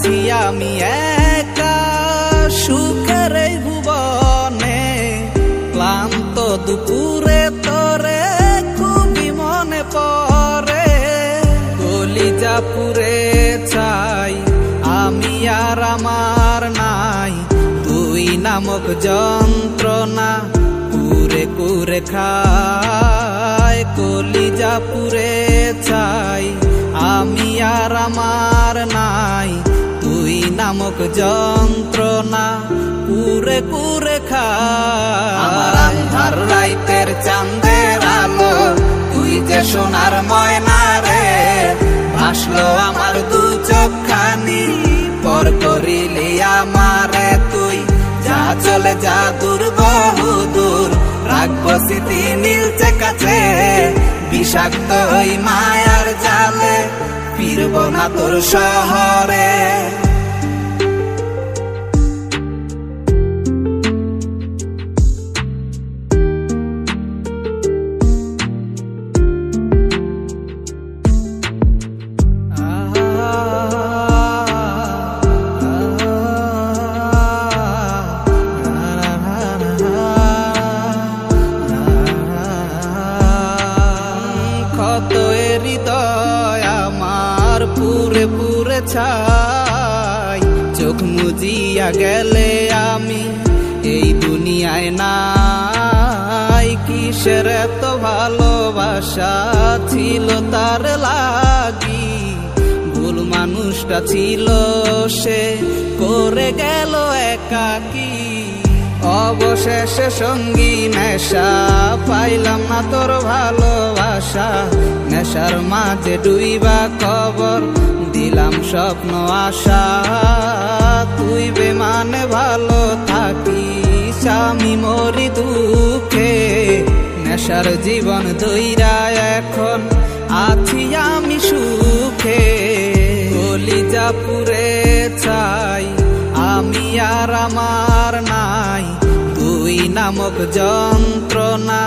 আছি আমি একা সুখের এই ভুবনে, ক্লান্ত দুপুরে তোরে খুবই মনে পড়ে। কলিজা পুরে চাই আমি আর আমার নাই, তুই নামক যন্ত্রণা কুরে কুরে খায়। কলিজা পুরে চাই আমি আর আমার নাই, তুই নামক যন্ত্রণা কুরে কুরে খায়। আমার আন্ধার রাইতের চাঁদের আলো, তুই যে সোনার ময়না রে, ভাসলো আমার দু চোখখানি, পর করিলি আমারে তুই। যা চলে যা দূর বহু দূর, রাখবো স্মৃতি নীলচে কাছে, বিষাক্ত ওই মায়ার জালে ফিরব না তোর শহরে। কত হৃদয় আমার পুরে পুরে ছাই, চোখ মুজিয়া গেলে আমি এই দুনিয়ায় নাই। কিসের এত ভালোবাসা ছিল তার লাগি, ভুল মানুষটা ছিল সে, করে গেল একাকী। অবশেষে সঙ্গী নেশা, পাইলাম না তোর ভালোবাসা, নেশার মাঝে ডুইবা কবর দিলাম স্বপ্ন আশা। তুই বেমানে ভালো থাকিস, আমি মরি দুঃখে, নেশার জীবন দইরা এখন আছি আমি সুখে। কলিজা পুরে চাই আমি আর আমার নাই, তুই নামক যন্ত্রণা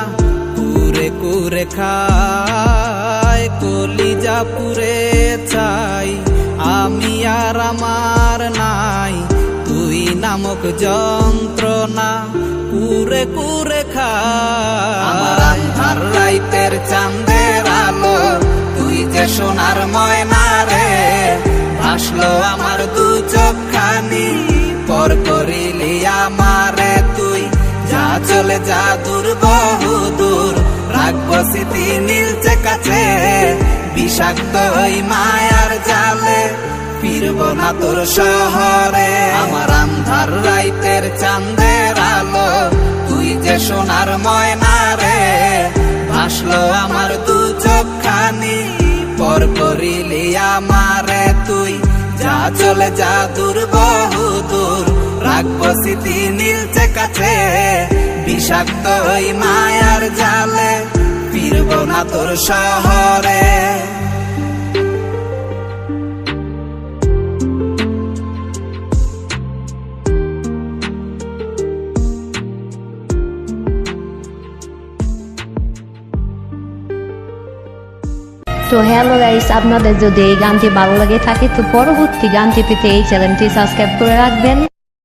কুরে কুরে খায়। কলিজা পুরে চাই আমি আর আমার নাই, তুই নামক যন্ত্রণা কুরে কুরে খায়। আমার আন্ধার রাইতের চাঁদের আলো, তুই যে সোনার ময়না রে, ভাসলো আমার দু চোখখানি, পর করিলি আমারে তুই। যা চলে যা দূর বহু দূর, রাখবো স্মৃতি নীলচে কাছে, বিষাক্ত ওই মায়ার জালে ফিরব না তোর শহরে। আমার আন্ধার রাইতের চাঁদের আলো, তুই যে সোনার ময়না রে, ভাসলো আমার দু চোখখানি, পর করিলি আমারে তুই। যা চলে যা দূর বহু দূর, রাখবো স্মৃতি নীলচে কাছে, বিষাক্ত ওই মায়ার জালে ফিরব না তোর শহরে। তো হ্যালো গাইস, আপনাদের যদি এই গানটি ভালো লাগে থাকে তো পরবর্তী গানটি পেতে এই চ্যানেলটি সাবস্ক্রাইব করে রাখবেন।